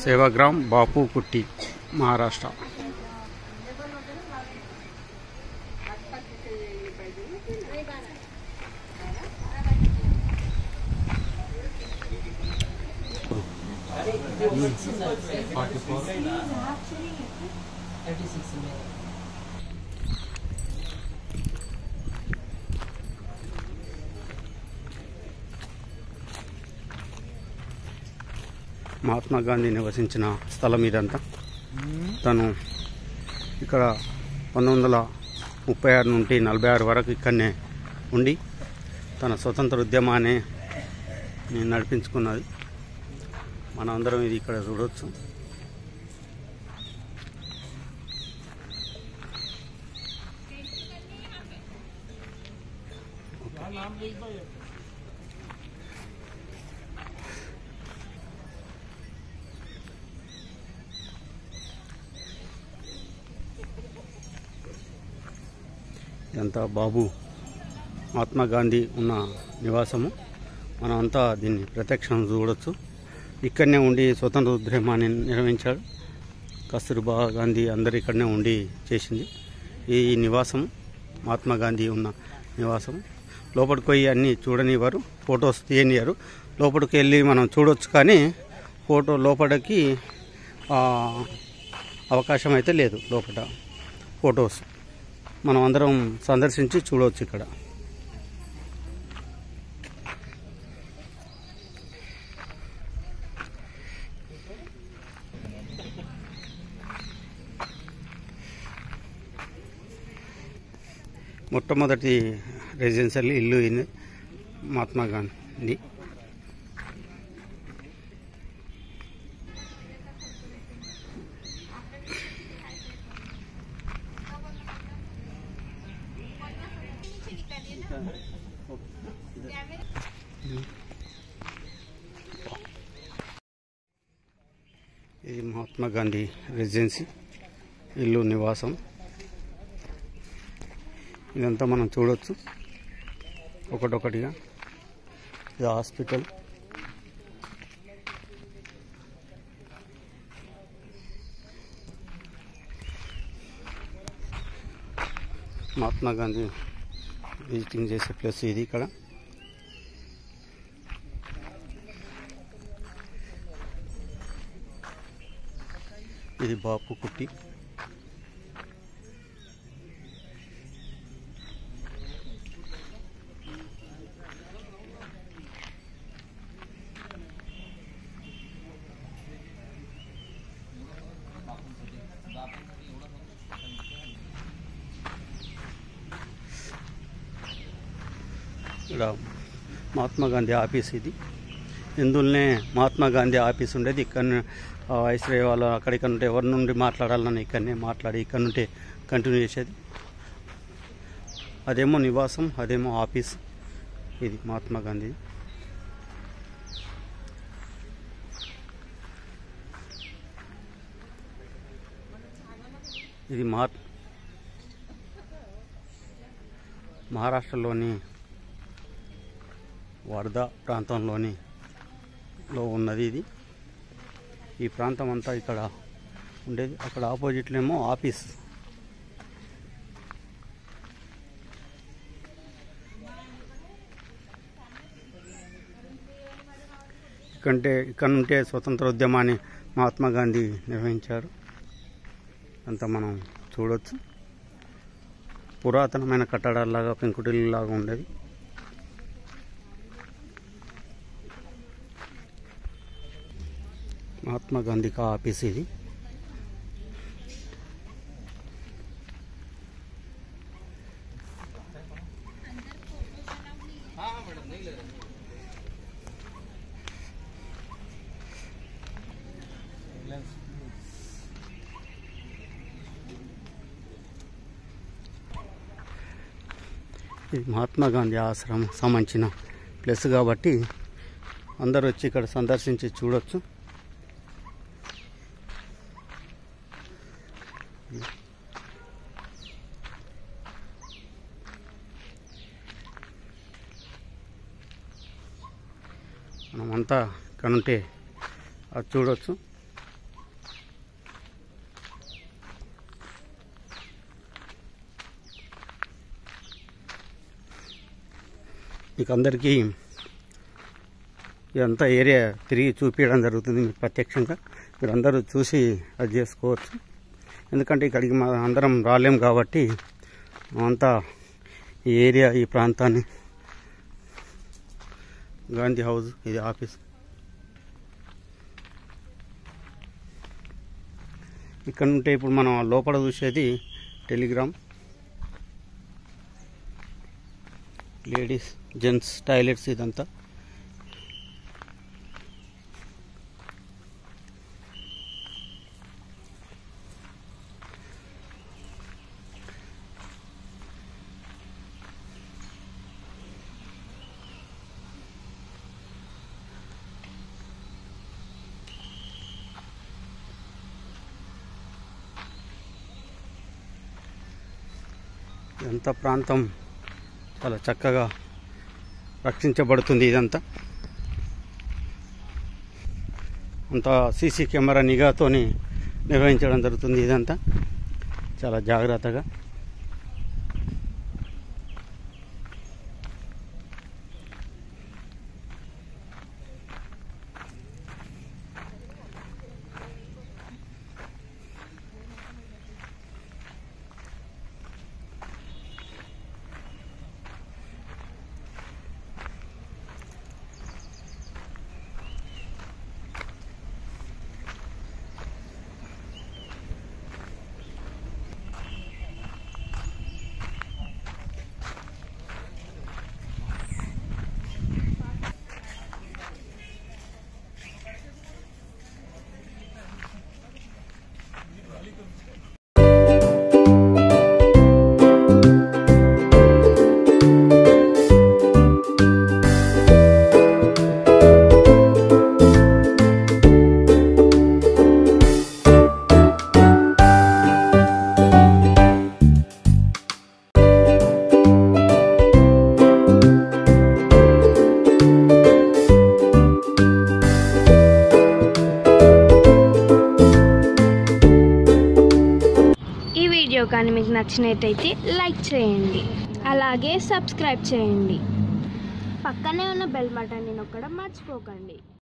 सेवाग्राम बापूकुट्टी महाराष्ट्र। महात्मा गांधी నివసించిన స్థలం ఇదంతా. తను ఇక్కడ 1936 నుండి 46 వరకు ఇక్కడనే ఉండి తన స్వతంత్ర ఉద్యమాన్ని నడిపించుకున్నది. మనం అందరం ఇది ఇక్కడ చూడొచ్చు. ఇదంతా బాబు మహాత్మా గాంధీ ఉన్న నివాసము. మనం అంతా దీన్ని ప్రత్యక్షం చూడొచ్చు. ఇక్కడనే ఉండి స్వతంత్ర ఉద్యమాన్ని నిర్వహించాడు. కస్తూర్బా గాంధీ అందరు ఇక్కడనే ఉండి చేసింది ఈ నివాసం. మహాత్మా గాంధీ ఉన్న నివాసం. లోపలికి పోయి అన్నీ చూడనివ్వరు, ఫొటోస్ తీయనివ్వరు. లోపలికి వెళ్ళి మనం చూడొచ్చు కానీ ఫోటో లోపలికి అవకాశం అయితే లేదు. లోపల ఫొటోస్ మనం అందరం సందర్శించి చూడవచ్చు. ఇక్కడ మొట్టమొదటి రెసిడెన్షియల్ ఇల్లు మహాత్మా గాంధీ. ఇది మహాత్మా గాంధీ రెసిడెన్సీ ఇల్లు నివాసం. ఇదంతా మనం చూడొచ్చు ఒకటొకటిగా. ఇది హాస్పిటల్. మహాత్మా గాంధీ విజిటింగ్ చేసే ప్లేస్ ఇది. ఇక్కడ ఇది బాపుకుట్టి. ఇక్కడ మహాత్మా గాంధీ ఆఫీస్ ఇది. ఇందులోనే మహాత్మా గాంధీ ఆఫీస్ ఉండేది. ఇక్కడ వైస్రాయ్ వాళ్ళు అక్కడిక్కడ ఉంటే ఎవరి నుండి మాట్లాడాలని ఇక్కడనే మాట్లాడి ఇక్కడ నుండి కంటిన్యూ చేసేది. అదేమో నివాసం, అదేమో ఆఫీస్. ఇది మహాత్మా గాంధీ. ఇది మహారాష్ట్రలోని వర్ధా ప్రాంతంలో ఉన్నది ఇది. ఈ ప్రాంతం అంతా ఇక్కడ ఉండేది. అక్కడ ఆపోజిట్లో ఏమో ఆఫీస్. ఇక్కడ నుంటే స్వతంత్ర ఉద్యమాన్ని మహాత్మా గాంధీ నిర్వహించారు. అంతా మనం చూడొచ్చు. పురాతనమైన కట్టడాల్లాగా, పెంకుటిల్లాగా ఉండేది. महात्मा गांधी का ऑफिस ఇది. ఇది మహాత్మా గాంధీ ఆశ్రమం సంబంధించిన ప్లేస్ కాబట్టి అందరూ వచ్చి ఇక్కడ సందర్శించి చూడొచ్చు. మనమంతా ఇక్కడ ఉంటే అది చూడవచ్చు. మీకు అందరికీ ఇదంతా ఏరియా తిరిగి చూపించడం జరుగుతుంది మీకు ప్రత్యక్షంగా. మీరు అందరూ చూసి అది చేసుకోవచ్చు. ఎందుకంటే ఇక్కడికి అందరం రాలేం కాబట్టి అంతా ఈ ఏరియా, ఈ ప్రాంతాన్ని, గాంధీ హౌస్, ఇది ఆఫీస్. ఇక్కడ ఉంటే ఇప్పుడు మనం లోపల చూసేది టెలిగ్రామ్, లేడీస్ జెంట్స్ టాయిలెట్స్, ఇదంతా. ఇదంతా ప్రాంతం చాలా చక్కగా రక్షించబడుతుంది. ఇదంతా అంతా సీసీ కెమెరా నిఘాతోని నిర్వహించడం జరుగుతుంది. ఇదంతా చాలా జాగ్రత్తగా. కానీ మీకు నచ్చినట్టయితే లైక్ చేయండి, అలాగే సబ్స్క్రైబ్ చేయండి. పక్కనే ఉన్న బెల్ బటన్ని నొక్కడం మర్చిపోకండి.